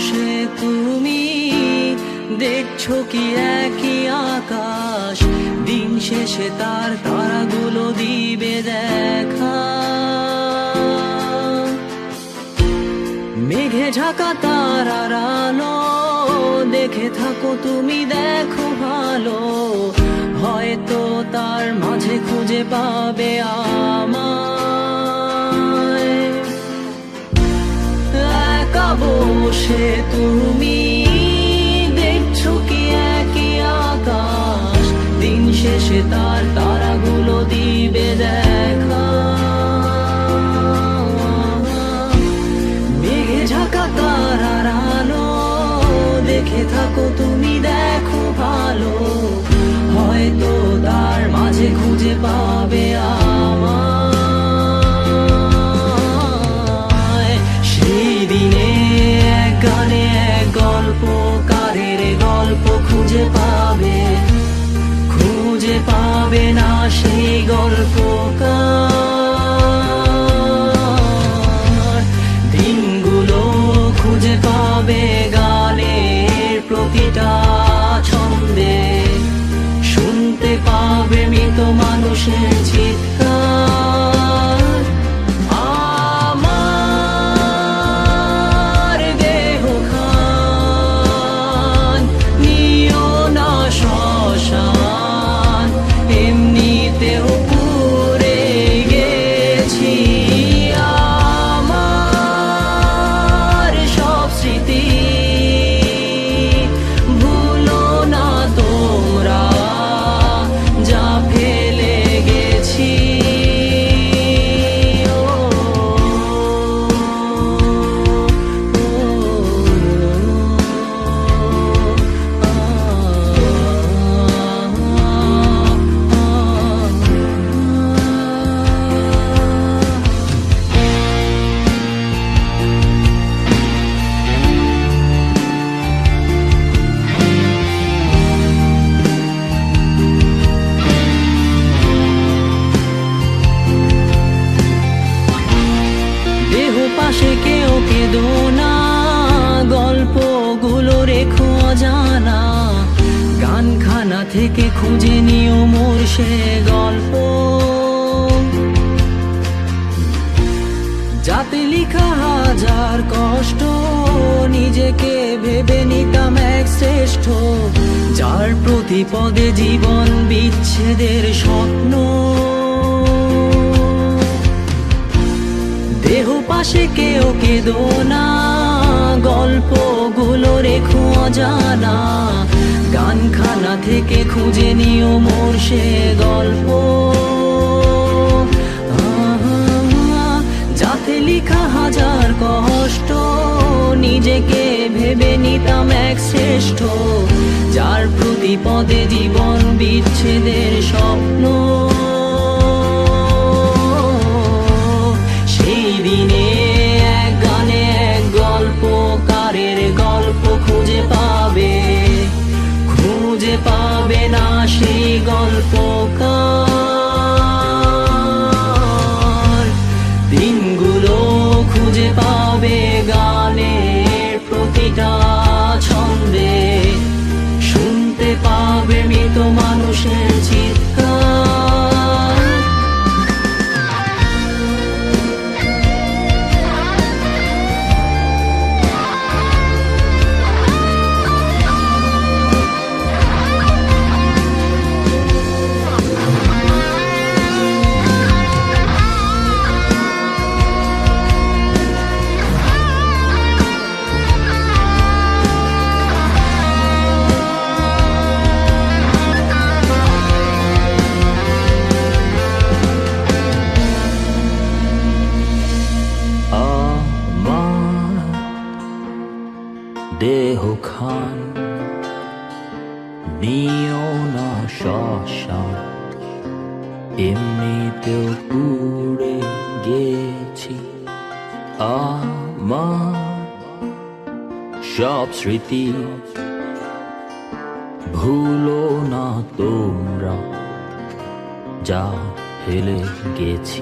বসে তুমি দেখছো কি একই আকাশ, দিন শেষে তার তারাগুলো দিবে দেখা। মেঘে ঢাকা তারার আলো দেখে থাকো তুমি, দেখো ভালো, হয়তো তার মাঝে খুঁজে পাবে আমায়। একা বসে তুমি দেখছো কি একই আকাশ, দিন শেষে তার তারাগুলো দিবে দেখা। মেঘে ঢাকা তারার আলো দেখে থাকো তুমি, দেখো ভালো, হয়তো তার মাঝে খুঁজে পাবে আমায়। সেই দিনে এক গানে এক গল্পকারের গল্প খুঁজে পাবে, খুঁজে পাবে না সেই গল্পকার। দিনগুলো খুঁজে পাবে গানের প্রতিটা ছন্দে, শুনতে পাবে মৃত মানুষের চিৎকার। আমার দেহ খান নিও না শ্মশান, এমনিতেও পুড়ে গেছি। আমার সব স্মৃতি ভুলো না তোমরা, যা ফেলে গেছি। দেহ পাশে কেউ কেঁদো না, গল্পগুলো রেখো অজানা, গানখানা থেকে খুঁজে নিও মোর সে গল্প, যাতে লিখা হাজার কষ্ট নিজেকে ভেবে নিতাম এক শ্রেষ্ঠ, যার প্রতি পদে জীবন বিচ্ছেদের স্বপ্ন। দেহ পাশে কেউ কেঁদো না, গল্পগুলো রেখো অজানা, গানখানা থেকে খুঁজে নিও মোর সে গল্প, যাতে লিখা হাজার কষ্ট নিজেকে ভেবে নিতাম এক শ্রেষ্ঠ, যার প্রতি পদে জীবন বিচ্ছেদের স্বপ্ন। সেই দিনে এক গানে এক গল্পকারের গল্প খুঁজে পাবে, খুঁজে পাবে না সেই গল্পকার। দিনগুলো খুঁজে পাবে গানের প্রতিটা ছন্দে, শুনতে পাবে মৃত মানুষের চিৎকার। দেহ খান নিও না শ্মশান, এমনিতেও পুড়ে গেছি। আমার সব স্মৃতি ভুলো না তোমরা, যা ফেলে গেছি।